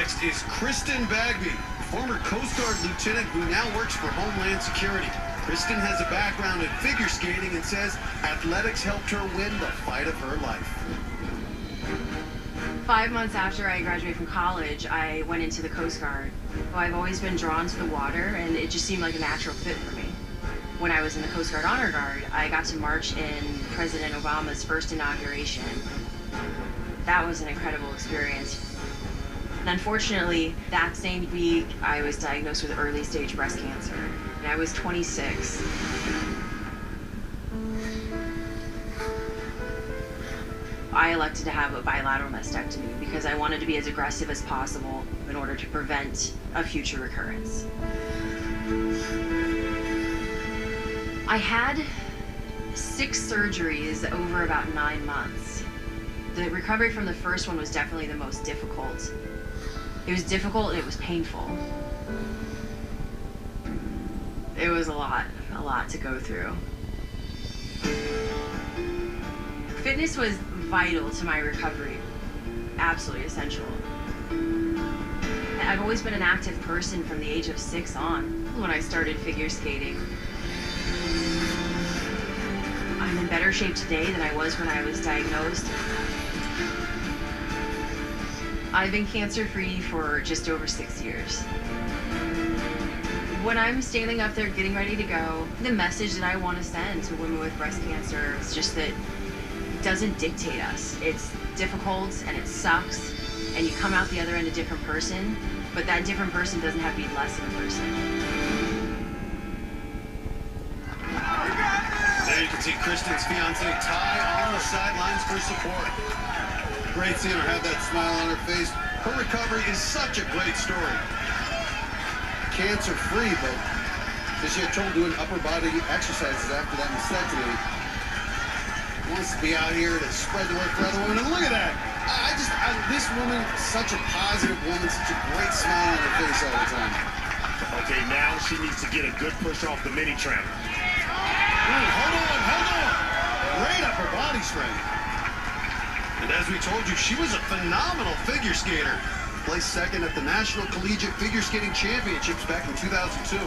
next is Kristin Bagby, former Coast Guard lieutenant who now works for Homeland Security. Kristin has a background in figure skating and says athletics helped her win the fight of her life. 5 months after I graduated from college, I went into the Coast Guard. Well, I've always been drawn to the water, and it just seemed like a natural fit for me. When I was in the Coast Guard Honor Guard, I got to march in President Obama's first inauguration. That was an incredible experience. And unfortunately, that same week, I was diagnosed with early stage breast cancer, and I was 26. I elected to have a bilateral mastectomy because I wanted to be as aggressive as possible in order to prevent a future recurrence. I had 6 surgeries over about 9 months. The recovery from the first one was definitely the most difficult. It was difficult and it was painful. It was a lot to go through. Fitness was vital to my recovery, absolutely essential. I've always been an active person from the age of 6 on when I started figure skating. I'm in better shape today than I was when I was diagnosed. I've been cancer-free for just over 6 years. When I'm standing up there getting ready to go, the message that I want to send to women with breast cancer is just that it doesn't dictate us. It's difficult and it sucks, and you come out the other end a different person, but that different person doesn't have to be less of a person. There you can see Kristin's fiance Ty on the sidelines for support. Great seeing her have that smile on her face. Her recovery is such a great story. Cancer-free, but she had trouble doing upper body exercises after that mastectomy. Wants to be out here to spread the word for other women. And look at that. This woman, such a positive woman, such a great smile on her face all the time. Okay, now she needs to get a good push off the mini tramp. Hold on. Great upper body strength. And as we told you, she was a phenomenal figure skater. Placed second at the National Collegiate Figure Skating Championships back in 2002.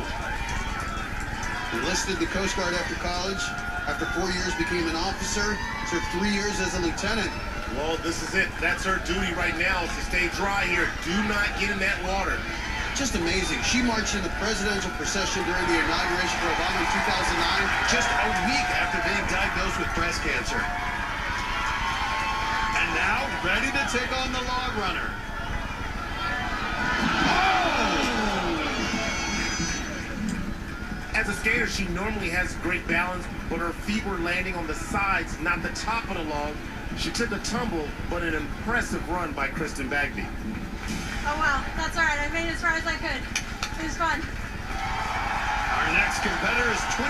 Enlisted the Coast Guard after college. After 4 years, became an officer. Served 3 years as a lieutenant. Well, this is it. That's her duty right now, is to stay dry here. Do not get in that water. Just amazing. She marched in the presidential procession during the inauguration for Obama in 2009, just a week after being diagnosed with breast cancer. And now, ready to take on the log runner. As a skater, she normally has great balance, but her feet were landing on the sides, not the top of the log. She took a tumble, but an impressive run by Kristin Bagby. Oh wow, that's all right. I made it as far as I could. It was fun. Our next competitor is